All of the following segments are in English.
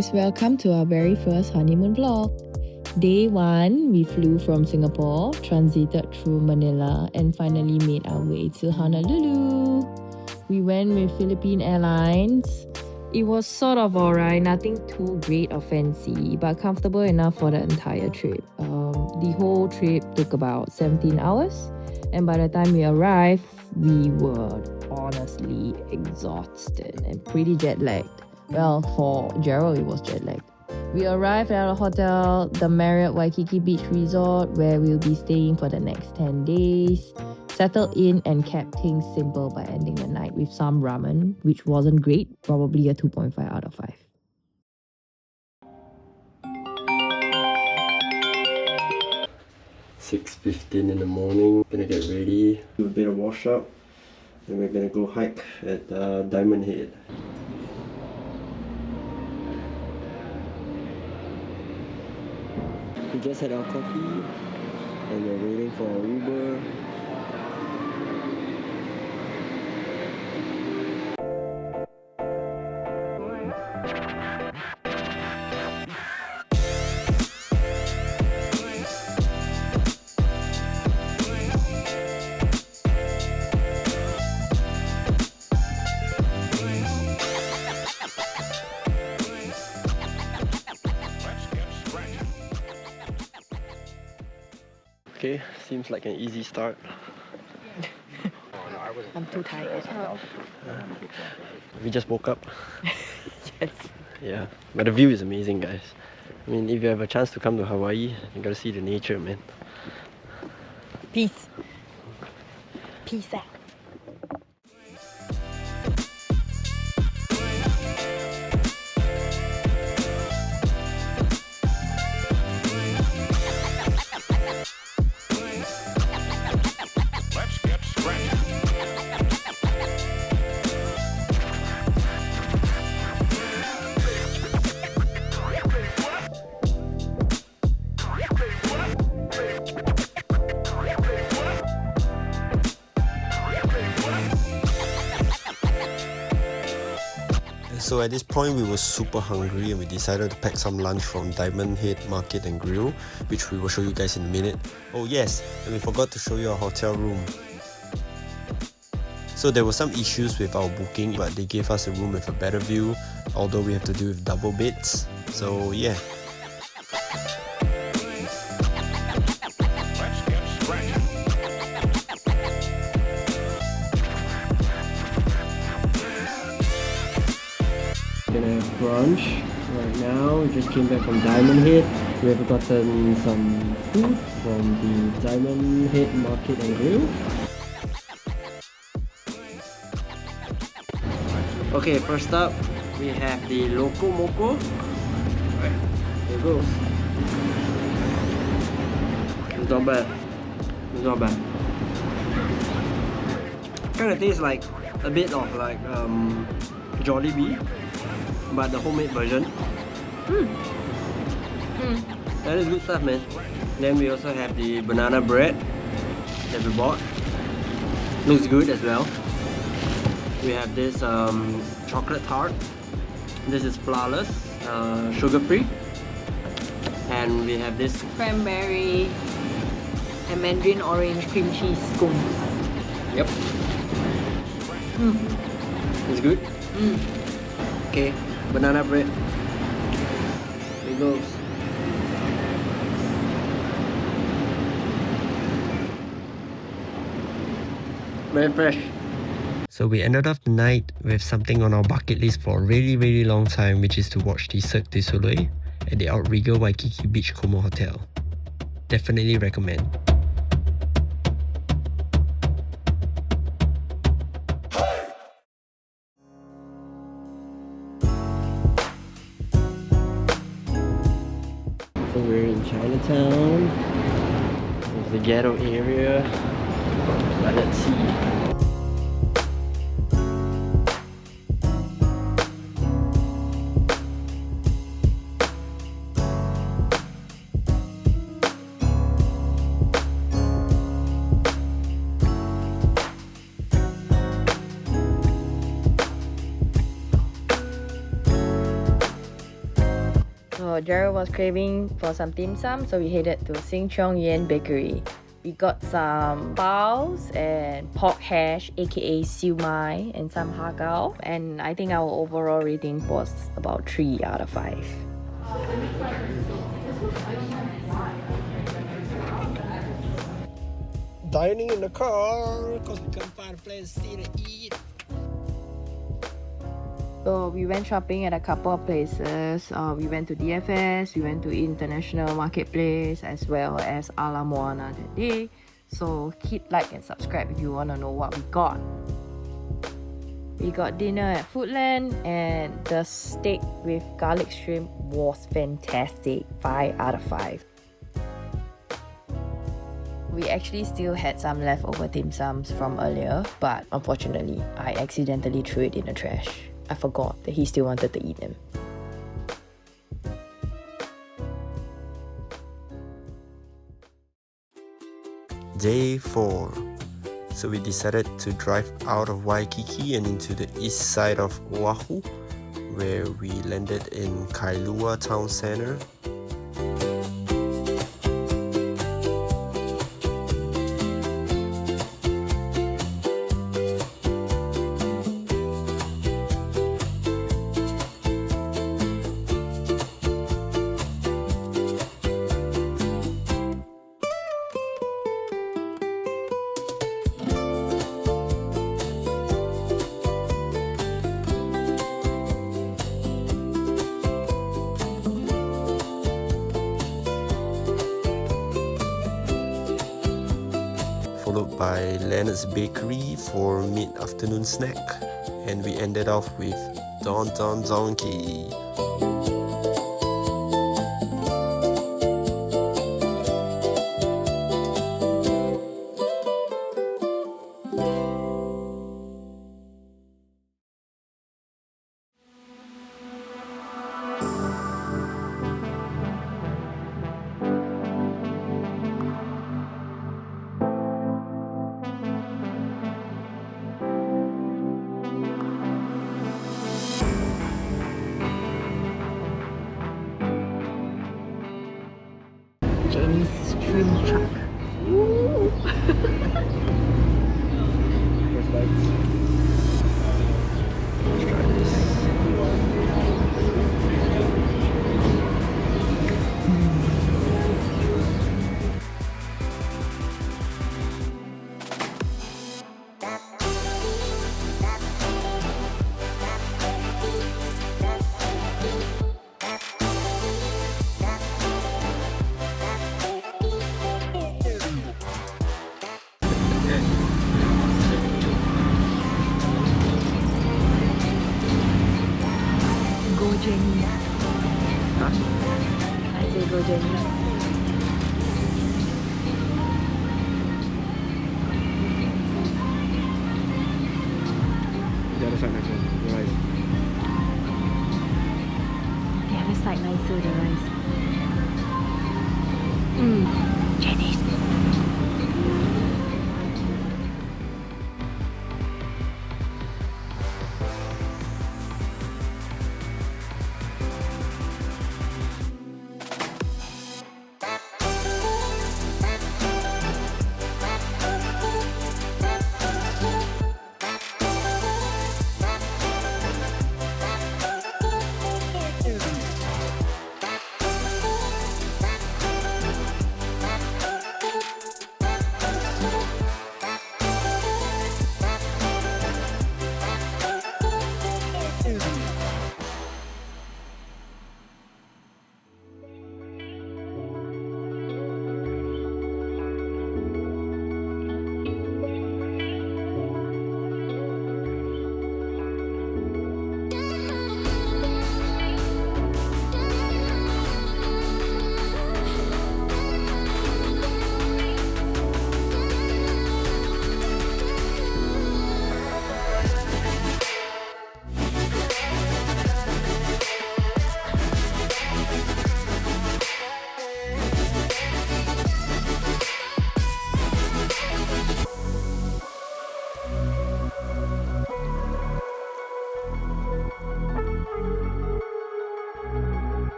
guys, welcome to our very first honeymoon vlog. Day 1, we flew from Singapore, transited through Manila and finally made our way to Honolulu. We went with Philippine Airlines. It was sort of alright, nothing too great or fancy, but comfortable enough for the entire trip. The whole trip took about 17 hours, and by the time we arrived, we were honestly exhausted and pretty jet lagged. Well, for Gerald, it was jet lagged. We arrived at our hotel, the Marriott Waikiki Beach Resort, where we'll be staying for the next 10 days. Settled in and kept things simple by ending the night with some ramen, which wasn't great, probably a 2.5 out of 5. "6:15 in the morning, gonna get ready, do a bit of wash up, and we're gonna go hike at Diamond Head. We just had our coffee and we're waiting for our Uber. Okay, seems like an easy start. I'm too tired. We just woke up. Yes. Yeah, but the view is amazing, guys. I mean, if you have a chance to come to Hawaii, you gotta see the nature, man. Peace. Peace out. So at this point we were super hungry and we decided to pack some lunch from Diamond Head Market and Grill, which we will show you guys in a minute. Oh yes, and we forgot to show you our hotel room. So there were some issues with our booking, but they gave us a room with a better view, although we have to deal with double beds. So yeah. We're gonna have brunch right now. We just came back from Diamond Head. We have gotten some food from the Diamond Head Market and Grill. Okay, first up we have the Loco Moco. Here it goes. It's not bad. It's not bad. Kind of tastes like a bit of like Jollibee, but the homemade version. That is good stuff, man. Then we also have the banana bread that we bought. Looks good as well. We have this chocolate tart. This is flawless, sugar free. And we have this Cranberry and mandarin orange cream cheese scone. Yep. It's good. Okay, banana bread. Here it goes. Very fresh. So we ended off the night with something on our bucket list for a really long time, which is to watch the Cirque du Soleil at the outrigger Waikiki Beach Como Hotel. Definitely recommend. So we're in Chinatown. There's the ghetto area. But let's see. So Jared was craving for some dim sum, so we headed to Sing Chong Yen Bakery. We got some baos and pork hash, aka siu mai, and some hagao. And I think our overall rating was about 3 out of 5. Dining in the car because we can't find a place to eat. So we went shopping at a couple of places. We went to DFS, we went to International Marketplace, as well as Ala Moana that day. So hit like and subscribe if you want to know what we got. We got dinner at Foodland, and the steak with garlic shrimp was fantastic. 5 out of 5. We actually still had some leftover dim sums from earlier, but unfortunately, I accidentally threw it in the trash. I forgot that he still wanted to eat them. Day 4. So we decided to drive out of Waikiki and into the east side of Oahu, where we landed in Kailua Town Center. Followed by Leonard's Bakery for mid-afternoon snack, and we ended off with Don Don Donkey. Jenny's shrimp truck. Woo! Let's try this. Go Jenny. Huh? I say go Jenny. The other side next one. The rice. The other side nicer, the rice. Jenny's.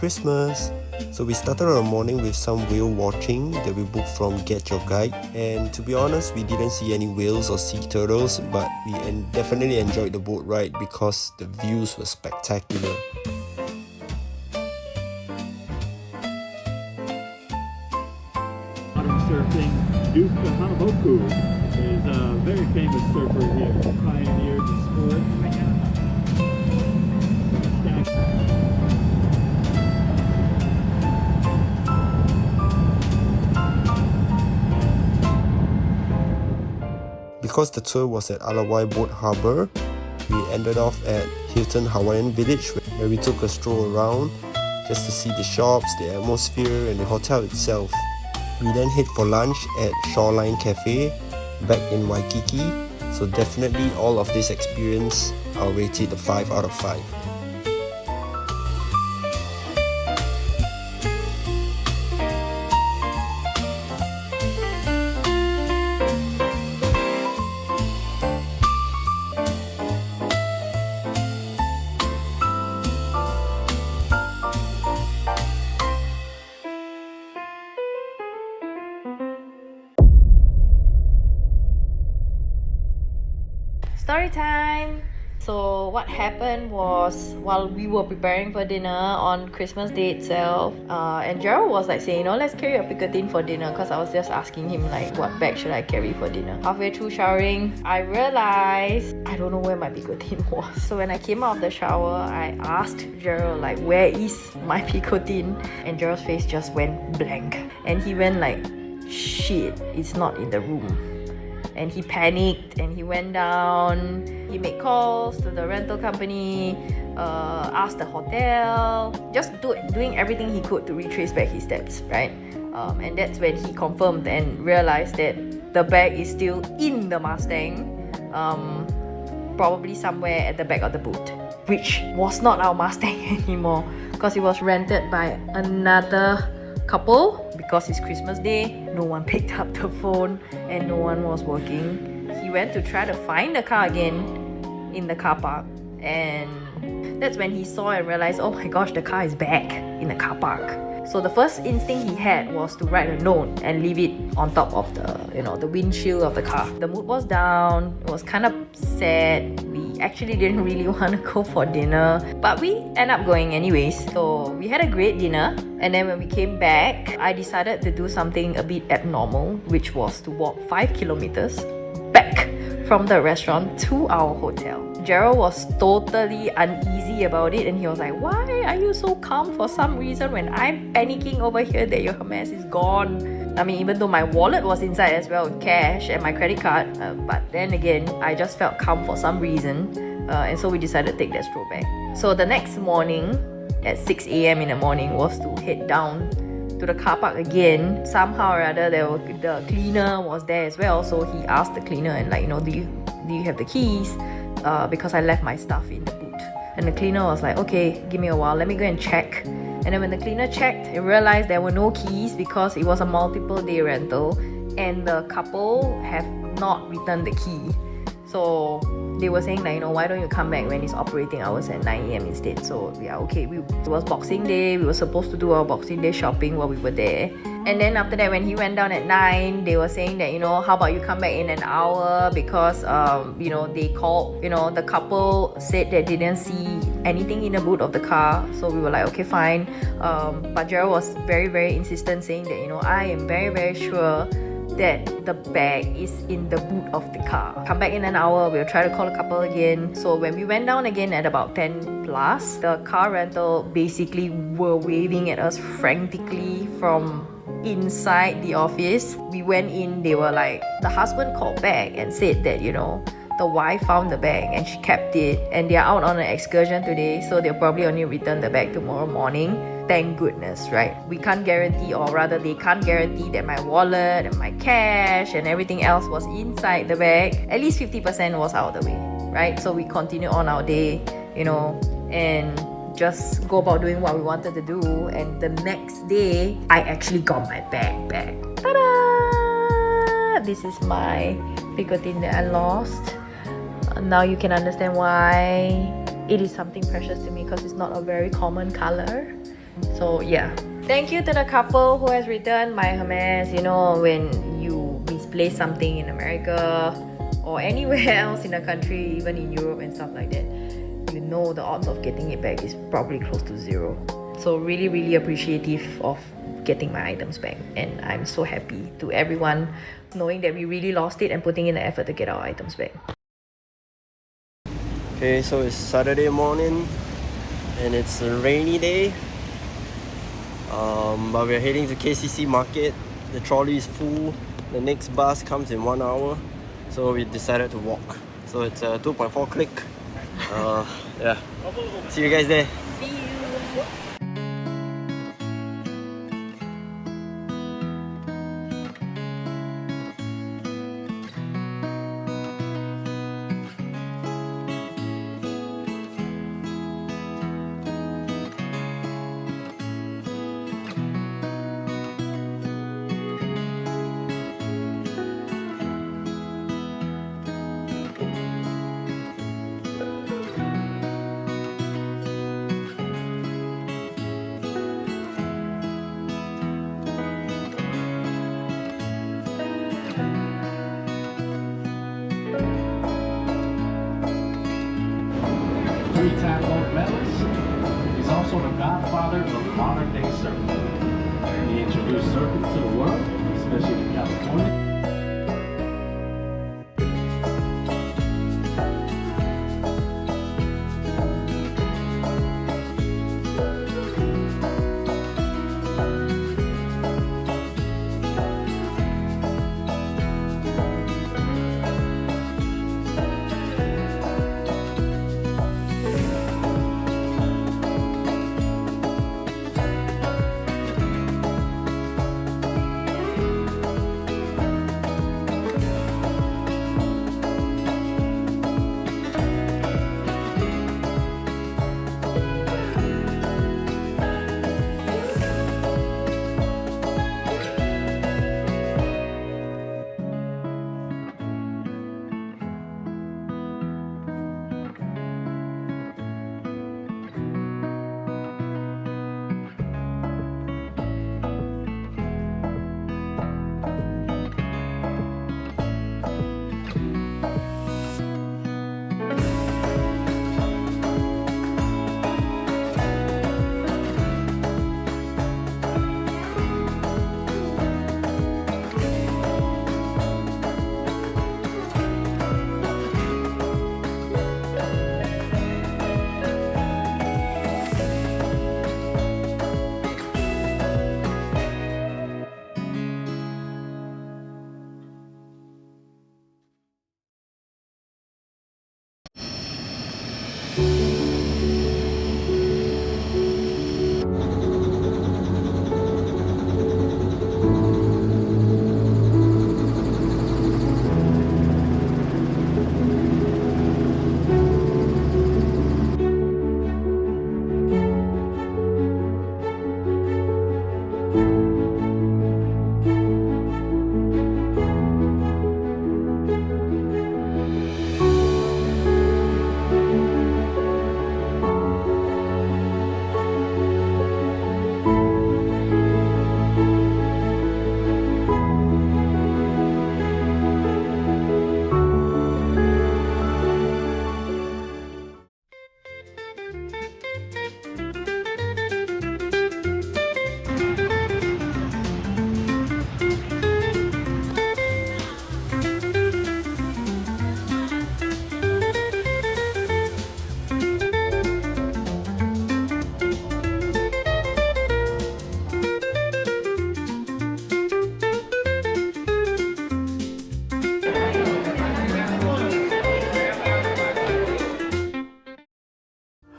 Christmas! So we started our morning with some whale watching that we booked from Get Your Guide, and to be honest, we didn't see any whales or sea turtles, but we definitely enjoyed the boat ride because the views were spectacular. Surfing, Duke Hanamoku is a very famous surfer here, pioneered the sport. Because the tour was at Alawai Boat Harbour, we ended off at Hilton Hawaiian Village where we took a stroll around just to see the shops, the atmosphere and the hotel itself. We then head for lunch at Shoreline Cafe back in Waikiki, so definitely all of this experience I'll rate it a 5 out of 5. Story time! So what happened was, while we were preparing for dinner on Christmas Day itself, and Gerald was like saying, let's carry a Picotin for dinner, because I was just asking him like, what bag should I carry for dinner? Halfway through showering, I realized I don't know where my Picotin was. So when I came out of the shower, I asked Gerald like, where is my Picotin? And Gerald's face just went blank. And he went like, shit, it's not in the room. And he panicked and he went down. He made calls to the rental company, asked the hotel, just doing everything he could to retrace back his steps, right? And that's when he confirmed and realized that the bag is still in the Mustang, probably somewhere at the back of the boot, which was not our Mustang anymore because it was rented by another couple. Because it's Christmas Day, no one picked up the phone and no one was working. He went to try to find the car again in the car park, and that's when he saw and realized, oh my gosh, the car is back in the car park. So the first instinct he had was to write a note and leave it on top of the windshield of the car. The mood was down, it was kind of sad. We actually didn't really want to go for dinner, but we ended up going anyways. So we had a great dinner, and then when we came back, I decided to do something a bit abnormal, which was to walk 5 kilometers back from the restaurant to our hotel. Gerald was totally uneasy about it, and he was like, why are you so calm for some reason when I'm panicking over here that your Hermes is gone? I mean, even though my wallet was inside as well with cash and my credit card, but then again, I just felt calm for some reason, and so we decided to take that stroll back. So the next morning at 6 a.m. in the morning was to head down to the car park again. Somehow or other, the cleaner was there as well, so he asked the cleaner and like, do you have the keys? Because I left my stuff in the boot. And the cleaner was like, okay, give me a while, let me go and check. And then when the cleaner checked, he realized there were no keys because it was a multiple day rental and the couple have not returned the key. So they were saying like, why don't you come back when it's operating hours at 9 a.m. instead? So yeah, okay, it was Boxing Day, we were supposed to do our Boxing Day shopping while we were there. And then after that, when he went down at 9, they were saying that, how about you come back in an hour, because they called, the couple said they didn't see anything in the boot of the car. So we were like, okay, fine. But Gerald was very, very insistent, saying that, I am very, very sure that the bag is in the boot of the car. Come back in an hour, we'll try to call a couple again. So when we went down again at about 10 plus, the car rental basically were waving at us frantically from inside the office. We went in, they were like, the husband called back and said that, the wife found the bag and she kept it, and they're out on an excursion today, so they'll probably only return the bag tomorrow morning. Thank goodness, right? We can't guarantee, or rather they can't guarantee, that my wallet and my cash and everything else was inside the bag. At least 50% was out of the way, right? So we continue on our day, and just go about doing what we wanted to do. And the next day, I actually got my bag back. Ta-da! This is my Picotin that I lost. Now you can understand why it is something precious to me, because it's not a very common color. So yeah, thank you to the couple who has returned my Hermes. You know, when you misplace something in America or anywhere else in the country, even in Europe and stuff like that, you know the odds of getting it back is probably close to zero. So really appreciative of getting my items back, and I'm so happy to everyone knowing that we really lost it and putting in the effort to get our items back. Okay, so it's Saturday morning and it's a rainy day, but we're heading to KCC Market. The trolley is full. The next bus comes in 1 hour, so we decided to walk. So it's a 2.4 click. Yeah, see you guys there. See you. Three-time gold medalist. He's also the godfather of modern-day surfing. He introduced surfing to the world, especially in California.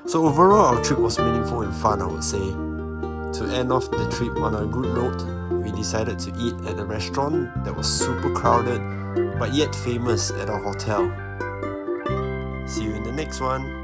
So overall, our trip was meaningful and fun, I would say. To end off the trip on a good note, we decided to eat at a restaurant that was super crowded but yet famous at our hotel. See you in the next one.